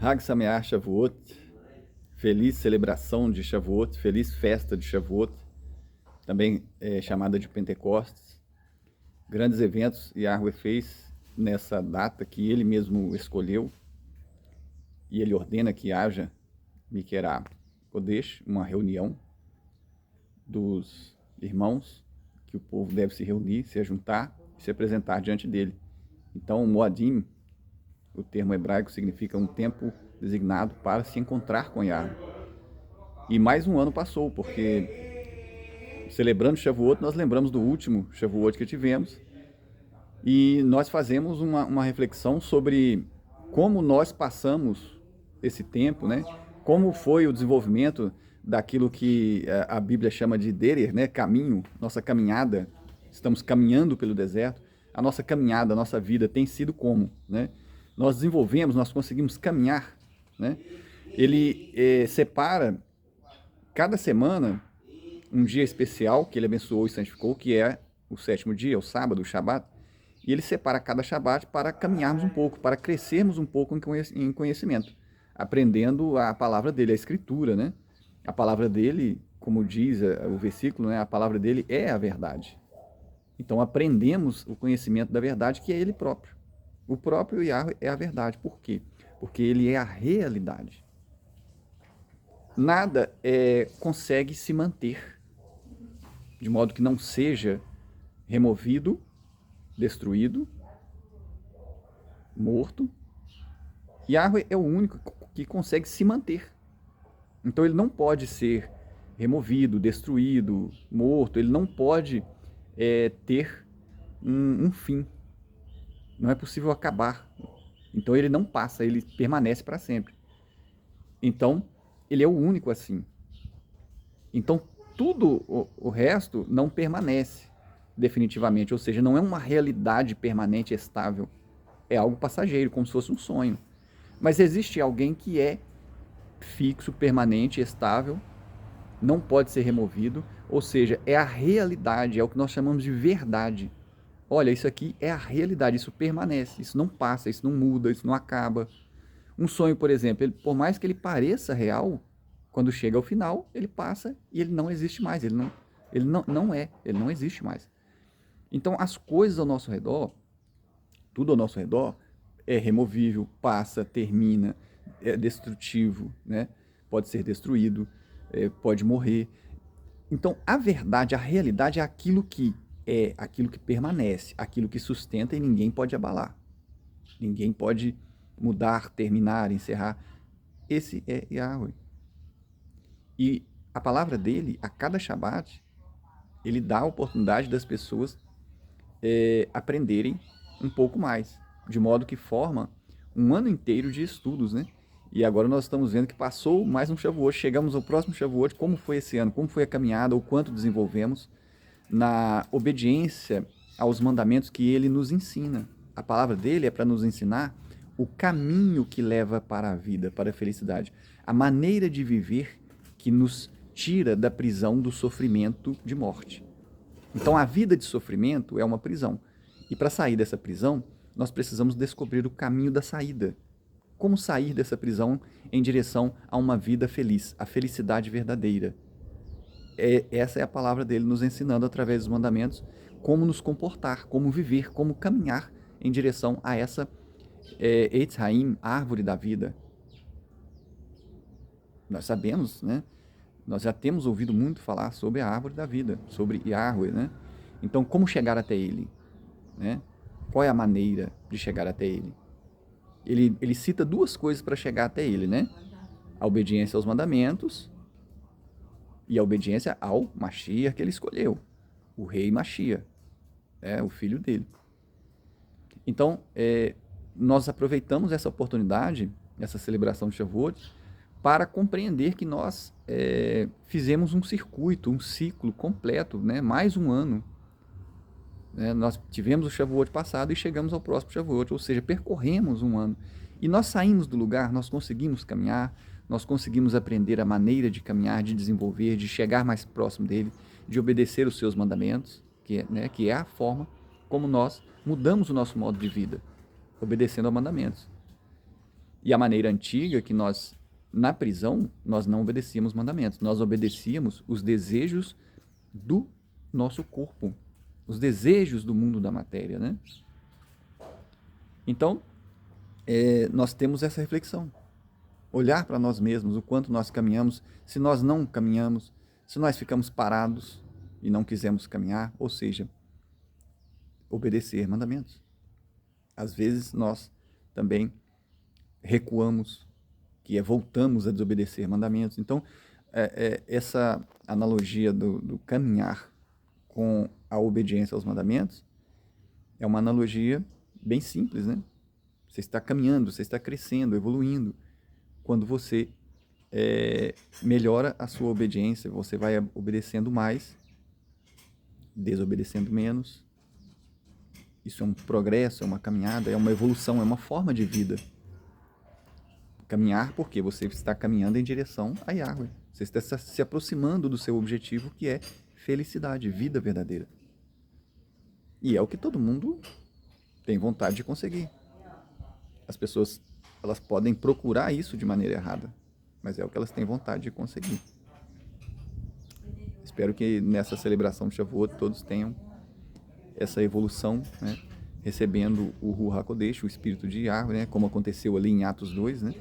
Hag Sameach Shavuot, feliz celebração de Shavuot, feliz festa de Shavuot, também chamada de Pentecostes. Grandes eventos Yahweh fez nessa data que ele mesmo escolheu, e ele ordena que haja Mikerá Kodesh, uma reunião dos irmãos, que o povo deve se reunir, se juntar e se apresentar diante dele. Então, Moadim, o termo hebraico, significa um tempo designado para se encontrar com Yahweh. E mais um ano passou, porque celebrando Shavuot, nós lembramos do último Shavuot que tivemos, e nós fazemos uma reflexão sobre como nós passamos esse tempo, né? Como foi o desenvolvimento daquilo que a Bíblia chama de derer, né? Caminho, nossa caminhada. Estamos caminhando pelo deserto. A nossa caminhada, a nossa vida tem sido como, né? Nós desenvolvemos, nós conseguimos caminhar, né? Ele separa cada semana um dia especial que ele abençoou e santificou, que é o sétimo dia, o sábado, o Shabat. E ele separa cada Shabat para caminharmos um pouco, para crescermos um pouco em conhecimento, aprendendo a palavra dele, a escritura, né? A palavra dele, como diz o versículo, né? A palavra dele é a verdade. Então aprendemos o conhecimento da verdade, que é ele próprio. O próprio Yahweh é a verdade. Por quê? Porque ele é a realidade. Nada consegue se manter de modo que não seja removido, destruído, morto. Yahweh é o único que consegue se manter. Então ele não pode ser removido, destruído, morto. Ele não pode ter um fim. Não é possível acabar. Então ele não passa, ele permanece para sempre. Então ele é o único assim. Então tudo o resto não permanece definitivamente, ou seja, não é uma realidade permanente, estável. É algo passageiro, como se fosse um sonho. Mas existe alguém que é fixo, permanente, estável, não pode ser removido, ou seja, é a realidade, é o que nós chamamos de verdade. Olha, isso aqui é a realidade, isso permanece, isso não passa, isso não muda, isso não acaba. Um sonho, por exemplo, por mais que ele pareça real, quando chega ao final, ele passa e ele não existe mais, ele não existe mais. Então, as coisas ao nosso redor, tudo ao nosso redor, é removível, passa, termina, é destrutivo, né? Pode ser destruído, pode morrer. Então, a verdade, a realidade é aquilo que permanece, aquilo que sustenta e ninguém pode abalar. Ninguém pode mudar, terminar, encerrar. Esse é Yahweh. E a palavra dele, a cada Shabat, ele dá a oportunidade das pessoas aprenderem um pouco mais, de modo que forma um ano inteiro de estudos, né? E agora nós estamos vendo que passou mais um Shavuot, chegamos ao próximo Shavuot, como foi esse ano, como foi a caminhada, o quanto desenvolvemos na obediência aos mandamentos que ele nos ensina. A palavra dele é para nos ensinar o caminho que leva para a vida, para a felicidade, a maneira de viver que nos tira da prisão do sofrimento de morte. Então a vida de sofrimento é uma prisão. E para sair dessa prisão, nós precisamos descobrir o caminho da saída. Como sair dessa prisão em direção a uma vida feliz, a felicidade verdadeira. Essa é a palavra dele nos ensinando através dos mandamentos como nos comportar, como viver, como caminhar em direção a essa Eitz Haim, árvore da vida. Nós sabemos, né? Nós já temos ouvido muito falar sobre a árvore da vida, sobre Yahweh, né? Então, como chegar até ele? Né? Qual é a maneira de chegar até ele? Ele cita duas coisas para chegar até ele, né? A obediência aos mandamentos e a obediência ao Mashiach que ele escolheu, o rei Mashiach, o filho dele. Então, nós aproveitamos essa oportunidade, essa celebração de Shavuot, para compreender que nós fizemos um circuito, um ciclo completo, né? Mais um ano. Nós tivemos o Shavuot passado e chegamos ao próximo Shavuot, ou seja, percorremos um ano. E nós saímos do lugar, nós conseguimos caminhar, nós conseguimos aprender a maneira de caminhar, de desenvolver, de chegar mais próximo dele, de obedecer os seus mandamentos, que é a forma como nós mudamos o nosso modo de vida, obedecendo a mandamentos. E a maneira antiga que nós, na prisão, nós não obedecíamos mandamentos, nós obedecíamos os desejos do nosso corpo, os desejos do mundo da matéria, né? Então, nós temos essa reflexão. Olhar para nós mesmos, o quanto nós caminhamos, se nós não caminhamos, se nós ficamos parados e não quisemos caminhar, ou seja, obedecer mandamentos. Às vezes nós também recuamos, que é voltamos a desobedecer mandamentos. Então, essa analogia do caminhar com a obediência aos mandamentos é uma analogia bem simples, né? Você está caminhando, você está crescendo, evoluindo. Quando você melhora a sua obediência, você vai obedecendo mais, desobedecendo menos. Isso é um progresso, é uma caminhada, é uma evolução, é uma forma de vida. Caminhar porque você está caminhando em direção a Yahweh. Você está se aproximando do seu objetivo, que é felicidade, vida verdadeira. E é o que todo mundo tem vontade de conseguir. As pessoas, elas podem procurar isso de maneira errada, mas é o que elas têm vontade de conseguir. Espero que nessa celebração de Shavuot todos tenham essa evolução, né? Recebendo o Ruach HaKodesh, o Espírito de Yahweh, né? Como aconteceu ali em Atos 2, né?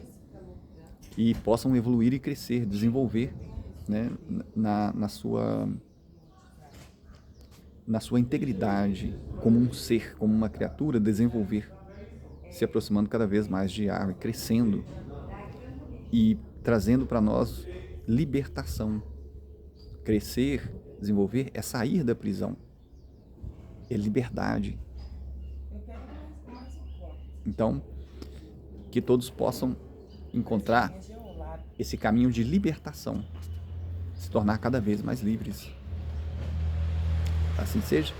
E possam evoluir e crescer, desenvolver, né? na sua integridade, como um ser, como uma criatura, desenvolver, se aproximando cada vez mais de Yahweh, crescendo e trazendo para nós libertação. Crescer, desenvolver é sair da prisão, é liberdade. Então, que todos possam encontrar esse caminho de libertação, se tornar cada vez mais livres. Assim seja.